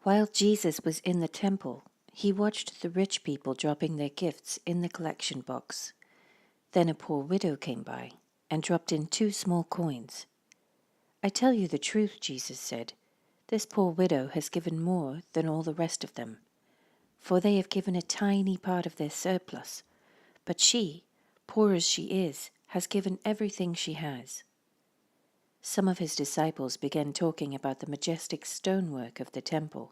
While Jesus was in the temple, he watched the rich people dropping their gifts in the collection box. Then a poor widow came by and dropped in 2 small coins. "I tell you the truth," Jesus said, "this poor widow has given more than all the rest of them, for they have given a tiny part of their surplus, but she, poor as she is, has given everything she has." Some of his disciples began talking about the majestic stonework of the temple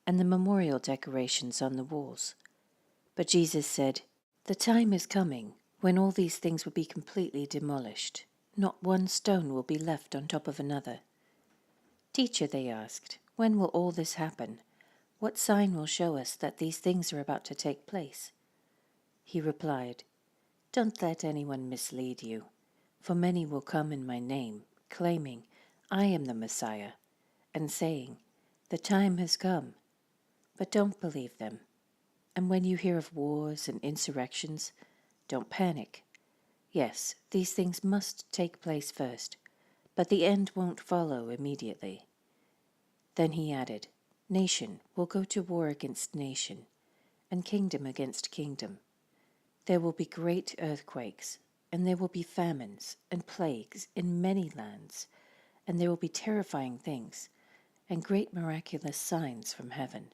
and the memorial decorations on the walls. But Jesus said, "The time is coming when all these things will be completely demolished. Not one stone will be left on top of another." "Teacher," they asked, "when will all this happen? What sign will show us that these things are about to take place?" He replied, "Don't let anyone mislead you, for many will come in my name, claiming, 'I am the Messiah,' and saying, 'The time has come.' But don't believe them. And when you hear of wars and insurrections, don't panic. Yes, these things must take place first, but the end won't follow immediately." Then he added, "Nation will go to war against nation, and kingdom against kingdom. There will be great earthquakes, and there will be famines and plagues in many lands, and there will be terrifying things and great miraculous signs from heaven.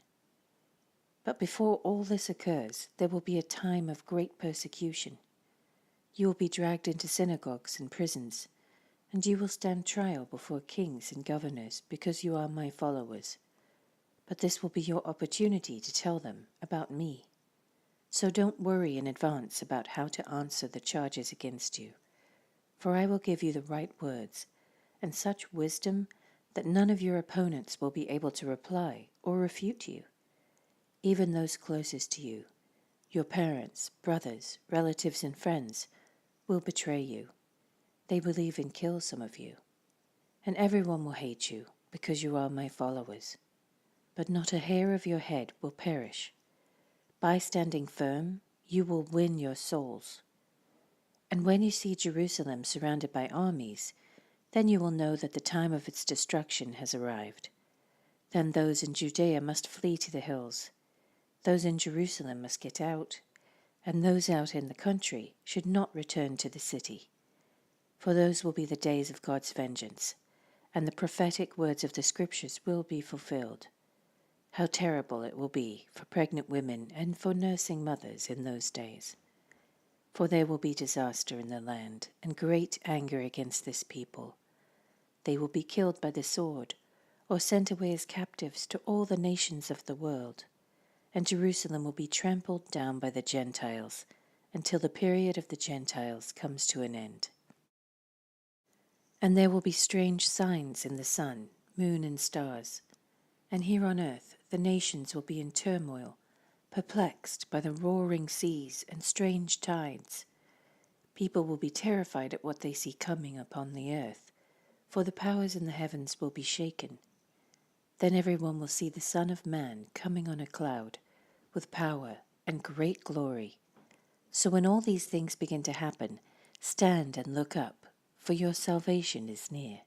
But before all this occurs, there will be a time of great persecution. You will be dragged into synagogues and prisons, and you will stand trial before kings and governors because you are my followers. But this will be your opportunity to tell them about me. So don't worry in advance about how to answer the charges against you, for I will give you the right words and such wisdom that none of your opponents will be able to reply or refute you. Even those closest to you, your parents, brothers, relatives, and friends, will betray you. They will even kill some of you. And everyone will hate you because you are my followers. But not a hair of your head will perish. By standing firm, you will win your souls. And when you see Jerusalem surrounded by armies, then you will know that the time of its destruction has arrived. Then those in Judea must flee to the hills. Those in Jerusalem must get out, and those out in the country should not return to the city. For those will be the days of God's vengeance, and the prophetic words of the Scriptures will be fulfilled. How terrible it will be for pregnant women and for nursing mothers in those days. For there will be disaster in the land and great anger against this people. They will be killed by the sword, or sent away as captives to all the nations of the world. And Jerusalem will be trampled down by the Gentiles until the period of the Gentiles comes to an end. And there will be strange signs in the sun, moon, and stars. And here on earth the nations will be in turmoil, perplexed by the roaring seas and strange tides. People will be terrified at what they see coming upon the earth, for the powers in the heavens will be shaken. Then everyone will see the Son of Man coming on a cloud, with power and great glory. So when all these things begin to happen, stand and look up, for your salvation is near.